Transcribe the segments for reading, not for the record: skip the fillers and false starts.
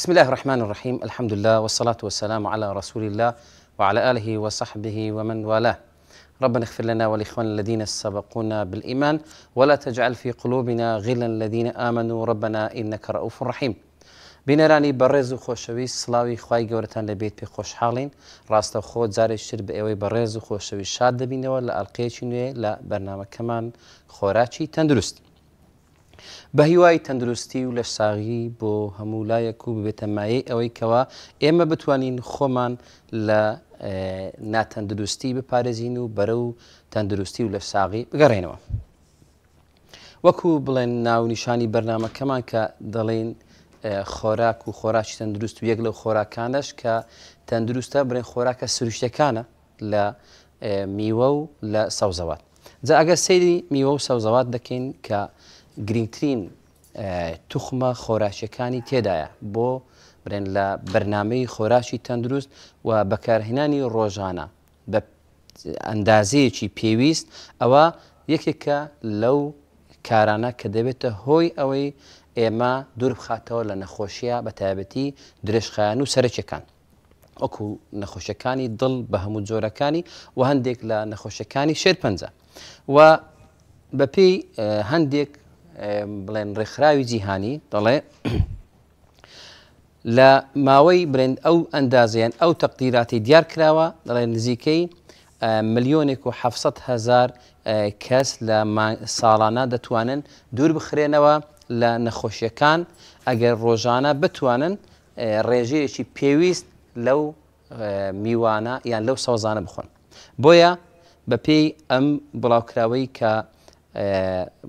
بسم الله الرحمن الرحيم. الحمد لله والصلاة والسلام على رسول الله وعلى آله وصحبه ومن والاه. ربنا اغفر لنا ولإخواننا الذين سبقونا بالإيمان ولا تجعل في قلوبنا غلا الذين آمنوا ربنا إنك رؤوف رحيم. بینەرانی بەڕێز و خۆشەویست، سڵاوی خوای گەورەتان لەبێت پێ خۆشحاڵین. ڕاستەوخۆ جارێکتر بە ئێوەی بەڕێز و خۆشەویست شاد دەبینەوە لە ئەڵقەیەکی نوێ لە بەرنامەکەمان خۆراکی تەندروست. بە هیوای تەندروستی و لە ساغی بۆ هەموو لایەک و ببێتە مایەی ئەوەی کەوا ئێمە بتوانین خۆمان لە ناتەندروستی بپارێزین و بەرەو تەندروستی و لە ساغی بگەڕێنەوە. وەکو بڵێن ناونیشانی بەرنامەکەمان کە دەڵێن خۆراک و خۆراکی تەندروست و یەک لەو خۆراکانەش کە تەندروستە بڵێن خۆراکە سروشتەکانە لە میوە و لە سەوزەوات. جا ئەگەر سەیری میوە و سەوزەوات دەکەین کە گرنگترین توخمە خۆراکیەکانی تێدایە بۆ بڵێن لە بەرنامەی خۆراکی تەندروست و بەکارهێنانی ڕۆژانە بە ئەندازەیەکی پێویست، ئەوە یەکێکە لەو کارانە کە دەبێتە هۆی ئەوەی ئێمە دوور بخاتەوە لە نەخۆشیە بە تایبەتی درێژخایەن و سەرەکیەکان، وەکو نەخۆشیەکانی دڵ بە هەموو جۆرەکانی و هەندێک لە نەخۆشیەکانی شێرپەنجە. و بەپێی هەندێک بڵێن ڕێکخراوی جیهانی دەڵێ لە ماوەی بڵێن ئەو ئەندازیان ئەو تەقدیراتی دیار کراوە، دەڵێن نزیکەی 1,700,000 کەس لە ساڵانە دەتوانن دوور بخرێنەوە لە نەخۆشیەکان ئەگەر ڕۆژانە بتوانن ڕێژەیەکی پێویست لەو میوانە یان لەو سەوزانە بخۆن. بۆیە بەپێی ئەم بڵاوکراوەی کە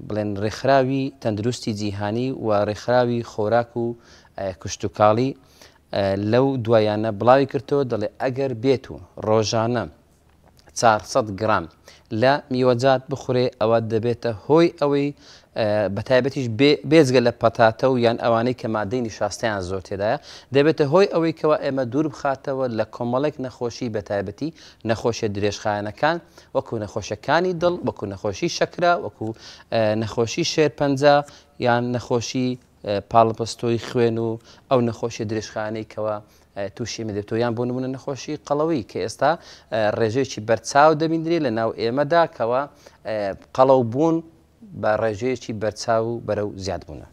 بڵێن ڕێکخراوی تەندروستی جیهانی و ڕێکخراوی خۆراک و کشتتوکاڵی لەو دوایانە بڵاوی کردەوە، دەڵێ ئەگەر بێت و ڕۆژانە 400 گرام لە میوەجات بخورێ، ئەوە دەبێتە هۆی ئەوەی بەتایبەتیش بێزگە لە پەتاتە و یان ئەوانەی کە مادەی نیشاستەیان زۆر تێدایە، دەبێتە هۆی ئەوەی کەەوە ئێمە دوور بخاتەوە لە کۆمەڵێک نەخۆشی بەتایبەتی نەخۆشیە درێژخایەنەکان، وەکو نەخۆشیەکانی دڵ، وەکو نەخۆشی شەکرە، وەکو نەخۆشی شێرپەنجە یان نەخۆشی پاڵپەستۆی خوێن و ئەو نەخۆشی درێژخایەنەی کەەوە تووشی مدەێتەوە، یان بۆ نمونە نەخۆشی قەڵەوی کە ئێستا ڕێژەیەکی بەرچاو دەبیندرێ لە ناو ئێمەدا کەەوە قەڵەو بوون بە ڕێژەیەکی بەرچاو و بەرەو زیادبوونە.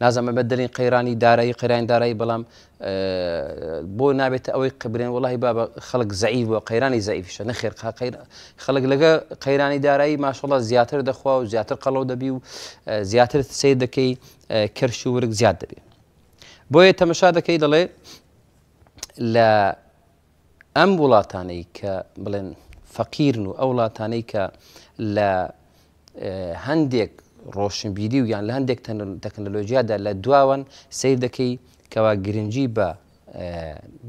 نازەمە بەدەرین قەیرانی دارایی قەیرانی دارایی، بەڵام بۆ نابێتە ئەوەی قبرێن وڵی با خەڵک زەعیف بووە، قەیرانی زەعیفشە نەخێر خەڵک لەگە قەیرانی دارایی ماشەڵڵا زیاتر دەخوا و زیاتر قەڵەو دەبی و زیاتر سیر دەکەی، کەرش و ورگ زیاد دەبێت. بۆیە تەمەشا دەکەی دەڵێ لە ئەم وڵاتانەی کە بڵێن فەقیرن و ئەو وڵاتانەی کە لە هەندێک ڕۆشنبیری و یان لە هەندێک تەکنەلۆژیادا لە دواوەن سیر دەکەی کەوا گرنگی بە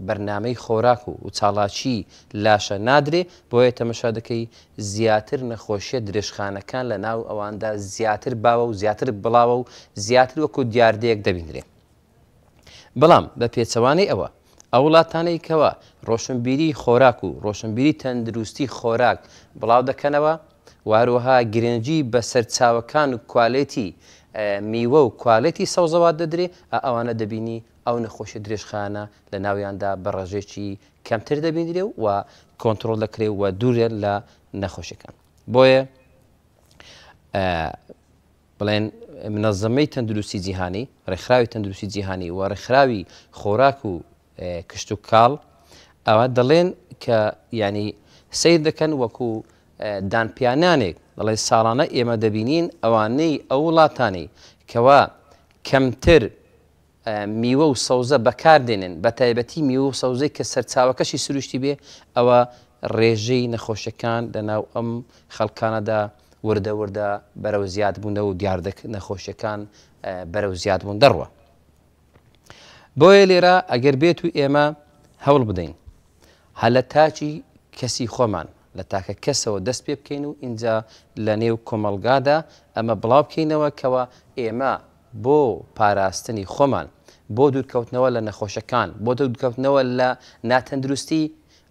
بەرنامەی خۆراک و چاڵاچی لاشە نادرێ، بۆیە تەمەشا دەکەی زیاتر نەخۆشیە درێژخانەکان لە ناو ئەواندا زیاتر باوە و زیاتر بڵاوە و زیاتر وەکو دیاردەیەک دەبیندرێ. بەڵام بە پێچەوانەی ئەوە ئەو وڵاتانەی کەوە ڕۆشنبیری خۆراک و ڕۆشنبیری تەندروستی خۆراک بڵاو دەکەنەوە، واروەها گرنگی بە سەرچاوەکان و کوالێتی میوە و کوالێتی سەوزەوات دەدرێ، ئەوانە دەبینی ئەو نەخۆشی درێژخانە لە ناویاندا بە ڕێژێکی کەمتر دەبیندرێ و کۆنتترۆل دەکرێت و دوورێت لە نەخۆشیەکان. بۆیە بڵێن منەظەمەی تەندروستی جیهانی، ڕێکخراوی تەندروستی جیهانی و ڕێکخراوی خۆراک و کشتتوکاڵ ئەوە دەڵێن کە ینی سیر دەکەن وەکو دانپیانانێک، دەڵێ ساڵانە ئێمە دەبینین ئەوانەی ئەو وڵاتانی کەوا کەمتر میوە و سەوزە بەکاردێنن، بە تایبەتی میوە و سەوزەی کە سەرچاوەکەشی سروشتی بێ، ئەوە ڕێژەی نەخۆشیەکان لە ناو ئەم خەڵکانەدا وردە وردە بەرەو زیادبوونە و دیاردەک نەخۆشیەکان بەرەو زیادبوون دەڕوە. بۆیە لێرە ئەگەر بێت و ئێمە هەوڵ بدەین هە لە تاچی کەسی خۆمان لە تاکە کەسەوە دەست پێ بکەین و اینجا لە نێو کۆمەلگادا ئەمە بڵاو بکەینەوە کەوە ئێمە بۆ پاراستنی خۆمان، بۆ دوورکەوتنەوە لە نەخۆشەکان، بۆ دوورکەوتنەوە لە ناتەندروستی،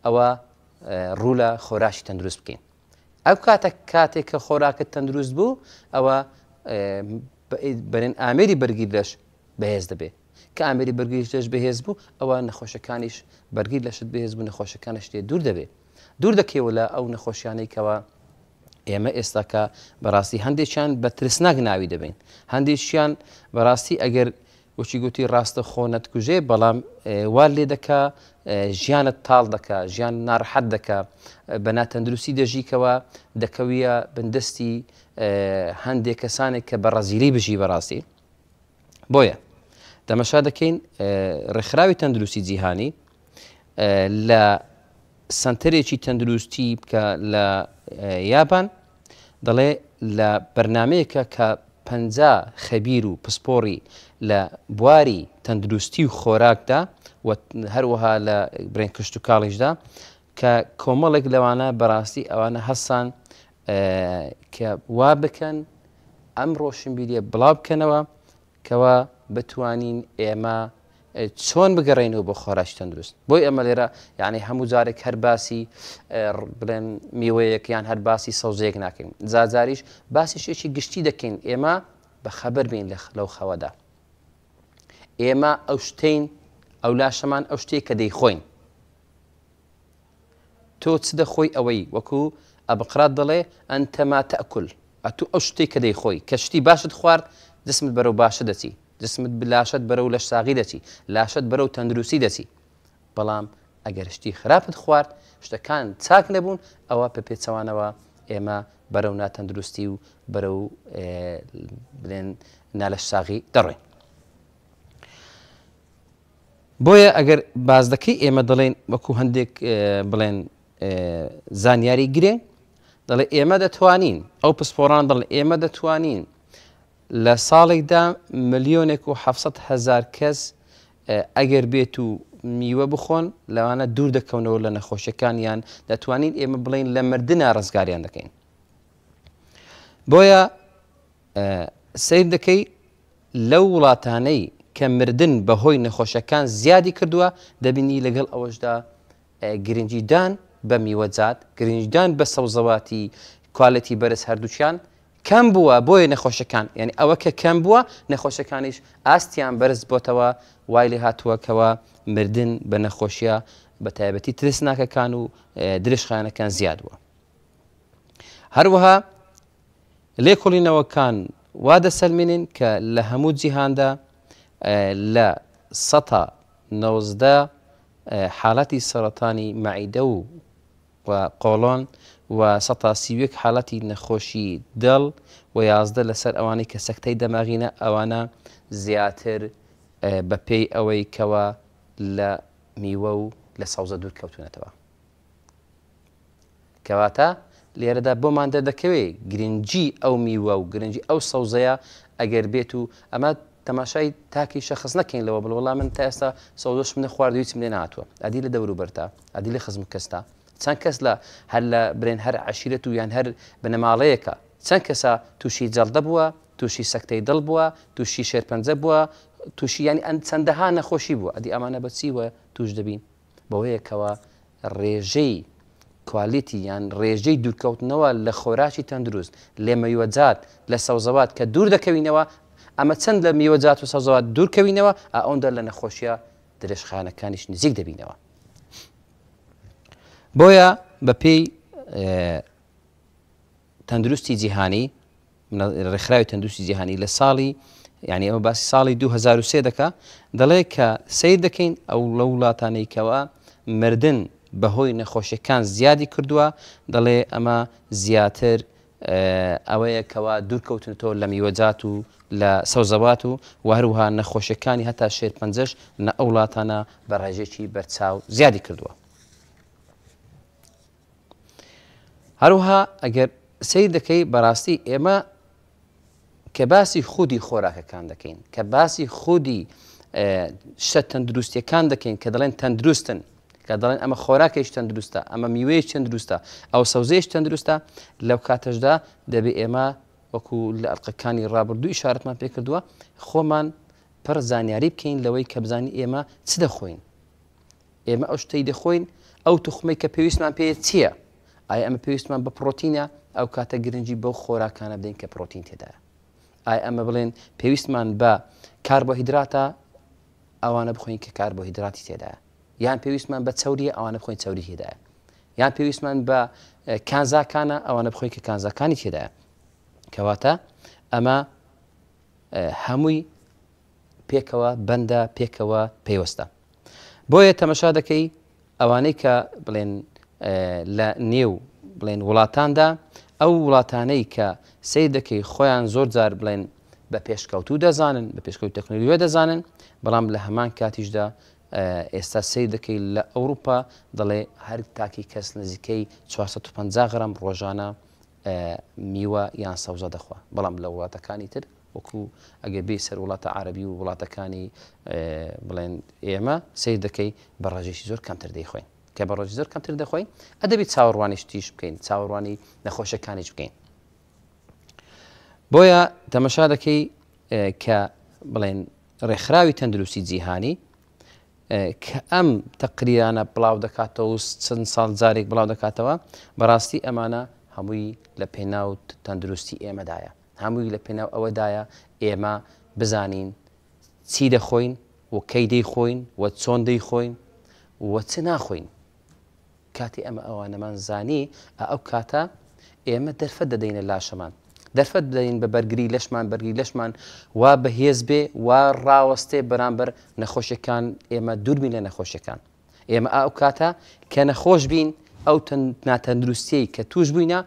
ئەوە ڕوو لە خۆراشی تەندروست بکەین. ئەو کاتێک کە خۆراکت تەندروست بوو، ئەوە بەرێن ئامێری بەرگی لەش بەهێز دەبێت. کە ئامێری بەرگریش لەش بەهێز بوو ئەوە نەخۆشەکانیش بەرگیر لەشت بەهێز بوو نەخۆشەکانە شتێ دوور دەبێت دوور دەکەوە لە ئەو نەخۆشیانەی کەەوە ئێمە ئێستاکە بەڕاستی هەندێکیان بە ترسناک ناوی دەبین هەندێکیان بەڕاستی ئەگەر وەچی گوتی ڕاستە خۆنت کوژێ بەڵام وا لێ دەکا ژیانت تاڵ دەکا ژیان ناڕەحەت دەکا بە ناتەندروستی دەژیکەوە دەکەویە بندستی هەندێک کەسانێک کە بە ڕەزیلی بژی بەڕاستی بۆیە دەمەشا دەکەین ڕێکخراوی تەندروستی جیهانی لە سنتەرێکی تەندروستی بکە لە یابان دەڵێ لە بەرنمەیەکە کە 50 خەبیر و پسپۆڕی لە بواری تەندروستی و خۆراکدا و هەروەها لە برێن کشت و کاڵیشدا کە کۆمەڵێک لەوانە بەڕاستی ئەوانە هەسان کە وا بکەن ئەم ڕۆشنبیریە بڵاو بکەنەوە کەوا بتوانین ئێمە چۆن بگەڕێنەوە بۆ خۆراکی تەندروست بۆی ئەمە لێرە یعنی هەموو جارێک هەر باسی بڵێن میوەیەک یان هەر باسی سەوزەیەک ناکەین جاریش باسی شێکی گشتی دەکەین ئێمە بە خەبەر بین لەو خەوەدا ئێمە ئەو شتین ئەو لاشەمان ئەو شتێک کە دەیخۆین تۆ چ دەخۆی ئەوەی وەکو ئەبقرات دەڵێ ئەنتەما تەئکل ئەتو ئەو شتێک کە دەیخۆی کە شتی باشت خوارد جسمت بەرەو باشە دەچی جسمت لاشت بەرەو لەش ساغی دەچی لاشت بەرەو تەندروستی دەچی بەڵام ئەگەر شتی خراپت خوارد شتەکان چاک نەبوون ئەوە بە پێچەوانەوە ئێمە بەرەو ناتەندروستی و بەرەو بڵێن نالەش ساغی دەڕۆین بۆیە ئەگەر باز دەکەی ئێمە دەڵێن وەکو هەندێک بڵێن زانیاری گرێ دەڵێ ئێمە دەتوانین ئەو پسپۆڕان دەڵێن ئێمە دەتوانین لە ساڵێکدا 1,700,000 کەس ئەگەر بێت و میوە بخۆن لەوانە دوور دەکەونەوە لە نەخۆشیەکانیان دەتوانین ئێمە بڵین لە مردنا ڕزگاریان دەکەین بۆیە سیر دەکەی لەو وڵاتانەی کە مردن بەهۆی نەخۆشەکان زیادی کردووە دەبینی لەگەڵ ئەوەشدا گرنگیدان بە میوەجات گرنگیدان بە سەوزەواتی کوالەتی بەرز هەردووچیان کەم بووە بۆیە نەخۆشەکان یعنی ئەوە کە کەم بووە نەخۆشەکانیش ئاستیان بەرز بۆتەوە وای لێ هاتووەکەوە مردن بە نەخۆشیە بە تایبەتی ترسناکەکان و درێژخایەنەکان زیاد بووە هەروەها لێکۆڵینەوەکان وا دەسەلمێنن کە لە هەموو جیهاندا لە 190 حاڵەتی سەرەتانی مەعیدە و قۆڵۆن و 130 حاڵەتی نەخۆشی دڵ و 11 لەسەر ئەوانەی کە سەکتەی دەماغینە ئەوانە زیاتر بەپێی ئەوەی کەوە لە میوە و لە سەوزە دوور کەوتونەتەوە کەواتە لێرەدا بۆمان دەردەکەوێت گرنگی ئەو میوە و گرنگی ئەو سەوزەیە ئەگەر بێت و ئەمە تەماشای تاکی شەخص نەکەین لەوە بڵ من تا ئێستا سەوزەش منە خواردوویچم لێ نهاتووە ئەدی لە دەوروبەرتا ئەدی لە خزم کەستا چەند کەس لە هەر لە برێن هەر عەشیرەت و یان هەر بنەماڵەیەکە چەند کەسە تووشی جەڵدە بووە تووشی سەکتەی دڵ بووە تووشی شێرپەنجە بووە تووشی ینی چەندەها نەخۆشی بووە ئەدی ئەمانە بەچیوە توش دەبین بەوەیەکەوە ڕێژەی کوالیتی یان ڕێژەی دوورکەوتنەوە لە خۆراکی تەندروست لێ مەیوەجات لە سەوزەوات کە دوور دەکەوینەوە ئەمە چەند لە میوەجات و سەوزەوات دوورکەوینەوە ئەوەندە لە نەخۆشیە درێژخایەنەکانیش نزیک دەبینەوە بۆیە بەپێی تەندروستی جیهانی ڕێکخراوی تەندروستی جیهانی لە ساڵی یعنی ئەمە باسی ساڵی 2003 دەکا دەڵێ کە سیر دەکەین ئەو لە وڵاتانەیەکەوە مردن بەهۆی نەخۆشیەکان زیادی کردووە دەڵێ ئەمە زیاتر ئەوەیەکەوە دوورکەوتنەوە لە میوەجات و لە سەوزەوات و هەروەها نەخۆشیەکانی هەتا شێرپەنجەش لە ئەو وڵاتانە بە ڕێژێکی بەرچاو زیادی کردووە هەروەها ئەگەر سیر دەکەی بەڕاستی ئێمە کە باسی خودی خۆراکەکان دەکەین کە باسی خودی شتە تەندروستیەکان دەکەین کە دەڵێن تەندروستن کە دەڵێن ئەمە خۆراکێش تەندروستە ئەمە میوەیەش تەندروستە ئەو سەوزەیەش تەندروستە لەو کاتەشدا دەبێ ئێمە وەکو لە ئەڵلقەکانی ڕابردوو ئیشارەتمان پێ کردووە خۆمان پڕ زانیاری بکەین لەوەی کە بزانین ئێمە چ دەخۆین ئێمە ئەو شتەی دەخۆین ئەو توخمەی کە پێویستمان پێ چییە ئایا ئەمە پێویستمان بە پرۆتینە ئەو کاتە گرنگی بەو خۆراکانە بدەین کە پرۆتین تێدایە ئایا ئەمە بڵێن پێویستمان بە کاربۆهیدراتە ئەوانە بخۆین کە کاربۆهیدراتی تێدایە، یان پێویستمان بە چەوریە ئەوانە بخۆین چەوری تێدایە، یان پێویستمان بە کانزاکانە ئەوانە بخۆین کە کانزاکانی تێدایە. کەواتە ئەمە هەمووی پێکەوە بەندە پێکەوە پێوەستە. بۆیە تەمەشا دەکەی ئەوانەی کە بڵێن لە نێو بڵێن وڵاتاندا ئەو وڵاتانەی کە سەیر دەکەی خۆیان زۆر جار بڵێن بە پێشکەوتوو دەزانن بە پێشکەوت تەکنۆلۆژیا دەزانن، بەڵام لە هەمان کاتیشدا ئێستا سەیر دەکەی لە ئەوروپا دەڵێ هەر تاکی کەس نزیکەی 450 غرام ڕۆژانە میوە یان سەوزە دەخوا، بەڵام لە وڵاتەکانی تر وەکو ئەگەر بێ سەر وڵاتە عەرەبی و وڵاتەکانی بڵێن ئێمە سەیر دەکەی بە ڕێژێکی زۆر کەمتر دەیخۆین، کە بە ڕۆژی زۆر کەمتر دەخۆین ئەدەبی چاوەڕوانی شتیش بکەین، چاوەڕوانی نەخۆشەکانیش بکەین. بۆیە تەمەشا دەکەی کە بڵێن ڕێکخراوی تەندروستی جیهانی کە ئەم تەقریرانە بڵاو دەکاتەوە و چەند ساڵ جارێک بڵاو دەکاتەوە، بەڕاستی ئەمانە هەمووی لە پێناو تەندروستی ئێمەدایە، هەمووی لە پێناو ئەوەدایە ئێمە بزانین چی دەخۆین و کەی دەیخۆین و چۆن دەیخۆین و چ ناخۆین. کاتی ئەمە ئەوانەمان زانی ئەو کاتە ئێمە دەرفەت دەدەینە لاشەمان، دەرفەت بدەین بە بەرگری لەشمان، بەرگری لەشمان وا بەهێز بێ وا ڕاوەستێ بەرامبەر نەخۆشیەکان، ئێمە دووربین لە نەخۆشیەکان. ئێمە ئەو کاتە کە نەخۆش بین ئەو ناتەندروستیی کە توش بووینە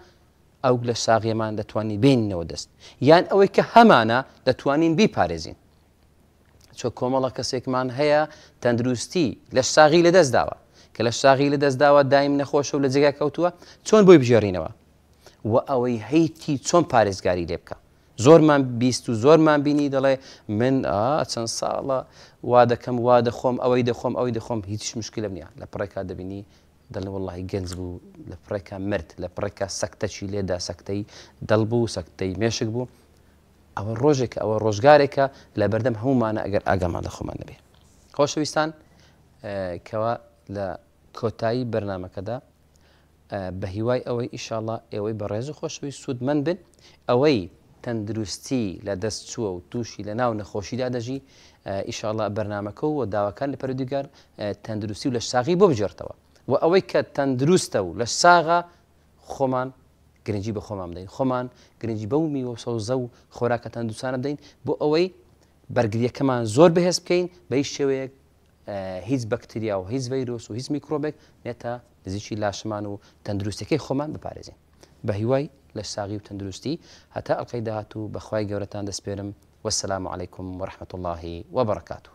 ئەو لە ساغیەمان دەتوانین بینەوە دەست، یان ئەوەی کە هەمانە دەتوانین بیپارێزین. چۆ کۆمەڵە کەسێکمان هەیە تەندروستی لە ساغی لە دەست داوە، کە لە ساغی لە دەست داوە دایم نەخۆشە و لە جێگا کەوتووە، چۆن بۆی بژێڕینەوە و ئەوەی هەیتی چۆن پارێزگاری لێ بکە. زۆرمان بیست و زۆرمان بینی دەڵێ من چەند ساڵە وا دەکەم وا دەخۆم ئەوەی دەخۆم ئەوەی دەخۆم هیچ مشکلە نییە، لە پڕێکا دەبینی دەڵێ وەڵڵاهی گەنج بوو، لە پڕێکا مرد، لە پڕێکا سەکتەچی لێدا، سەکتەی دڵ بوو، سەکتەی مێشک بوو. ئەوە ڕۆژێکە، ئەوە ڕۆژگارێکە لە بەردەم هەمومانە ئەگەر ئاگامان لە خۆمان نەبێ. خۆشەویستان، کەوا لە کۆتایی بەرنامەکەدا بە هیوای ئەوەی ئیشاڵڵا ئێوەی بە ڕێز و خۆشەوی سوودمەند بن، ئەوەی تەندروستی لە دەست چووە و تووشی لە ناو نەخۆشیدا دەژی، ئیشاڵڵا بەرنامەکە و داواکان لە پەروەردگار تەندروستی و لە ساغی بۆ بژێرتەوە و ئەوەی کە تەندروستە و لە ساغا خۆمان گرنگی بە خۆمان بدەین، خۆمان گرنگی بەو میوە سەوزە و خۆراکە تەندروستانە بدەین بۆ ئەوەی بەرگریەکەمان زۆر بەهێز بکەین بە هیچ شێوەیەک هیچ بەکتریا و هیچ ڤەیرۆس و هیچ میکرۆبێک نێتە نزیکی لاشمان و تەندروستەکەی خۆمان بپارێزین. بە هیوای لە ساغی و تەندروستی هەتا ئەڵقەی داهاتوو بەخوای گەورەتان دەسپێرم. وەسەلام عەلەیکوم وەڕەحمەتوڵڵاهی وەبەڕەکاتوه.